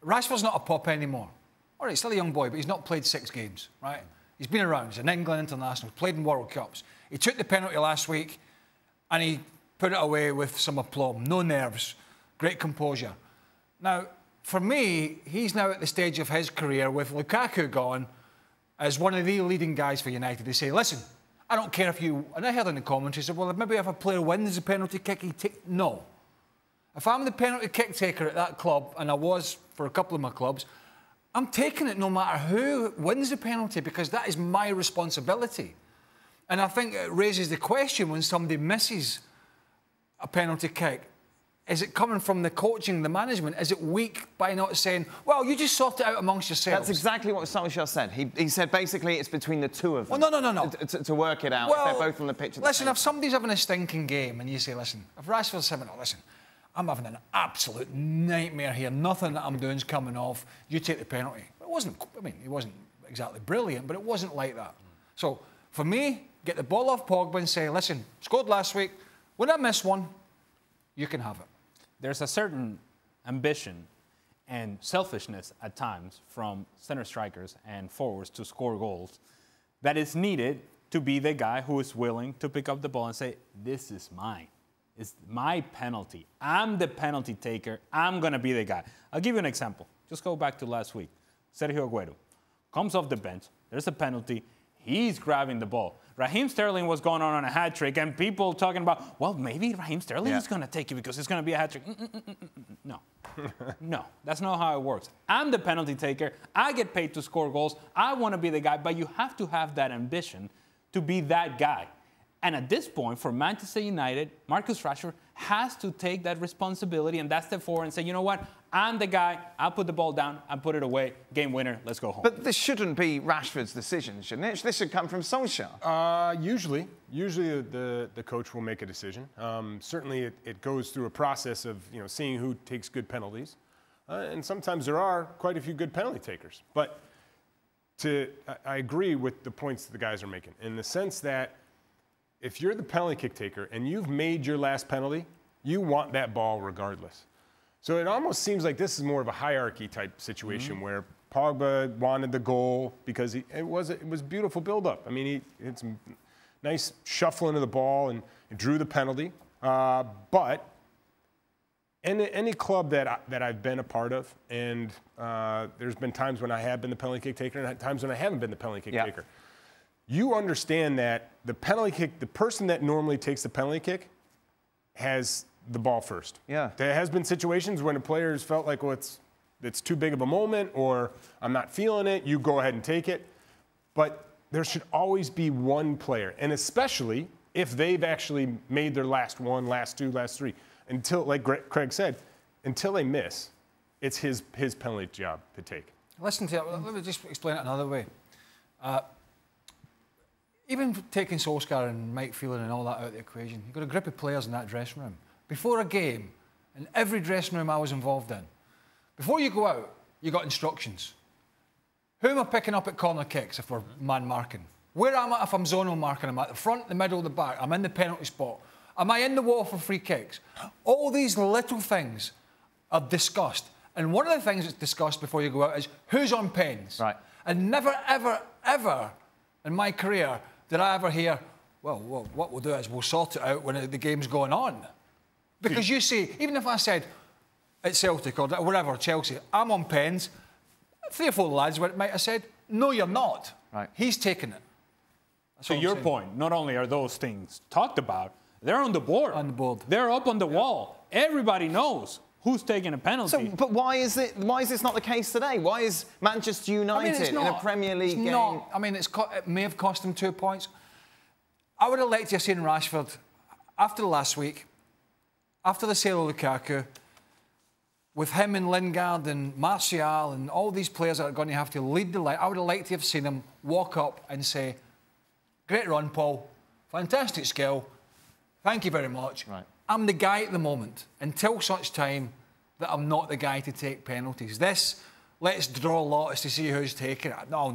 Rashford's not a pup anymore. All right, still a young boy, but he's not played 6 games, right? He's been around. He's an England international. He's played in World Cups. He took the penalty last week and he put it away with some aplomb. No nerves. Great composure. Now, for me, he's now at the stage of his career with Lukaku gone as one of the leading guys for United. They say, listen, I don't care if you... And I heard in the commentary, said, well, maybe if a player wins the penalty kick, he take... No. If I'm the penalty kick taker at that club, and I was for a couple of my clubs, I'm taking it no matter who wins the penalty because that is my responsibility. And I think it raises the question when somebody misses a penalty kick. Is it coming from the coaching, the management? Is it weak by not saying, well, you just sort it out amongst yourselves? That's exactly what Solskjaer said. He said basically it's between the two of them. Well, no. To work it out, well, if they're both on the pitch at the listen, same if somebody's having a stinking game and you say, listen, if Rashford's having, oh, listen, I'm having an absolute nightmare here. Nothing that I'm doing is coming off. You take the penalty. It wasn't, I mean, he wasn't exactly brilliant, but it wasn't like that. So, for me, get the ball off Pogba and say, listen, scored last week. When I miss one, you can have it. There's a certain ambition and selfishness at times from center strikers and forwards to score goals that is needed to be the guy who is willing to pick up the ball and say, this is mine. It's my penalty. I'm the penalty taker. I'm going to be the guy. I'll give you an example. Just go back to last week. Sergio Aguero comes off the bench. There's a penalty. He's grabbing the ball. Raheem Sterling was going on a hat trick, and people talking about, well, maybe Raheem Sterling is going to take it because it's going to be a hat trick. No. No, that's not how it works. I'm the penalty taker. I get paid to score goals. I want to be the guy, but you have to have that ambition to be that guy. And at this point, for Manchester United, Marcus Rashford has to take that responsibility and that's the forward and say, you know what, I'm the guy, I'll put the ball down, I'll put it away, game winner, let's go home. But this shouldn't be Rashford's decision, shouldn't it? This should come from Solskjaer. Usually the coach will make a decision. Certainly it goes through a process of seeing who takes good penalties. And sometimes there are quite a few good penalty takers. But I agree with the points that the guys are making in the sense that if you're the penalty kick taker and you've made your last penalty, you want that ball regardless. So it almost seems like this is more of a hierarchy type situation where Pogba wanted the goal because it was beautiful build-up. I mean, he had some nice shuffling of the ball and drew the penalty. But in any club that I've been a part of, and there's been times when I have been the penalty kick taker and times when I haven't been the penalty kick taker. You understand that the penalty kick, the person that normally takes the penalty kick has the ball first. Yeah. There has been situations when a player has felt like, well, it's too big of a moment or I'm not feeling it, you go ahead and take it. But there should always be one player, and especially if they've actually made their last one, last two, last three. Until, like Craig said, until they miss, it's his penalty job to take. Listen to it. Let me just explain it another way. Even taking Solskjaer and Mike Phelan and all that out of the equation, you've got a group of players in that dressing room. Before a game, in every dressing room I was involved in, before you go out, you got instructions. Who am I picking up at corner kicks if we're man marking? Where am I if I'm zonal marking? Am I at the front, the middle, the back? I'm in the penalty spot. Am I in the wall for free kicks? All these little things are discussed. And one of the things that's discussed before you go out is who's on pens. Right. And never, ever, ever in my career did I ever hear, well, what we'll do is we'll sort it out when the game's going on. Because you see, even if I said at Celtic or wherever, Chelsea, I'm on pens, 3 or 4 lads might have said, no, you're not. Right. He's taking it. That's to your point, not only are those things talked about, they're on the board. On the board. They're up on the wall. Everybody knows who's taking a penalty. So, but why is this not the case today? Why is Manchester United in a Premier League game? Not. I mean, it may have cost them 2 points. I would have liked to have seen Rashford after last week, after the sale of Lukaku, with him and Lingard and Martial and all these players that are going to have to lead the line. I would have liked to have seen him walk up and say, great run, Paul. Fantastic skill. Thank you very much. Right. I'm the guy at the moment, until such time that I'm not the guy to take penalties. This, let's draw lots to see who's taking it. No.